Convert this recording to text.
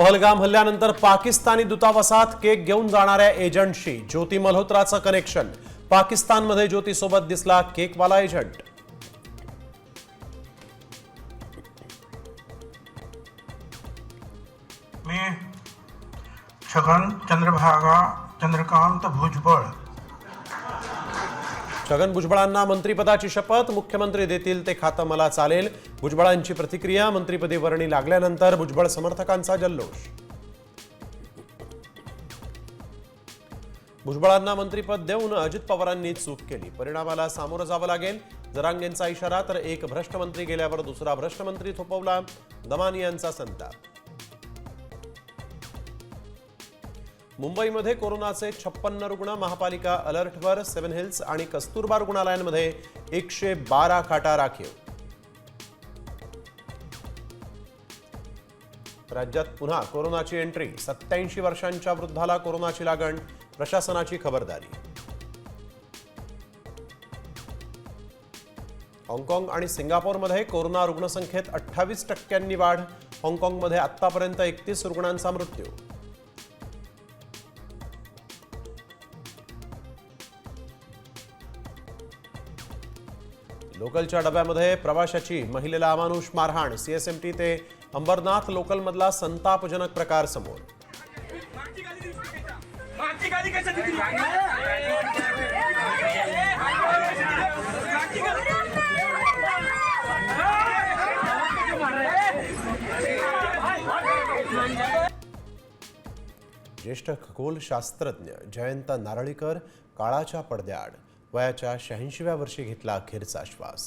पहलगाम हल्ल्यानंतर पाकिस्तानी दूतावासात केक घेऊन जाणाऱ्या एजंटशी ज्योती मल्होत्राचं कनेक्शन। पाकिस्तानमध्ये ज्योतीसोबत दिसला केकवाला एजंट। मी छगन चंद्रकांत भुजबळ। छगन भुजबळांना मंत्रिपदाची शपथ। मुख्यमंत्री देतील ते खातं मला चालेल। भुजबळांची प्रतिक्रिया। मंत्रिपदी वर्णी लागल्यानंतर भुजबळ समर्थकांचा जल्लोष। भुजबळांना मंत्रिपद देऊन अजित पवारांनी चूक केली, परिणामाला सामोरं जावं लागेल। जरांगेंचा इशारा। तर एक भ्रष्ट मंत्री गेल्यावर दुसरा भ्रष्ट मंत्री थोपवला। दमानी यांचा संताप। मुंबईमध्ये कोरोनाचे 56 रुग्ण। महापालिका अलर्टवर। सेव्हन हिल्स आणि कस्तुरबा रुग्णालयांमध्ये 112 खाटा राखीव। राज्यात पुन्हा कोरोनाची एंट्री। 87 वर्षांच्या वृद्धाला कोरोनाची लागण। प्रशासनाची खबरदारी। हाँगकाँग आणि सिंगापूरमध्ये कोरोना रुग्णसंख्येत 28% वाढ। हाँगकाँगमध्ये आतापर्यंत 31 रुग्णांचा मृत्यू। लोकलच्या डब्यामध्ये प्रवाशाची महिलेला अमानुष मारहाण। सीएसएमटी ते अंबरनाथ लोकलमधला संतापजनक प्रकार समोर। ज्येष्ठ खगोलशास्त्रज्ञ जयंत नारळीकर काळाच्या पडद्याआड वयाच्या 86व्या वर्षी घेतला अखेरचा श्वास।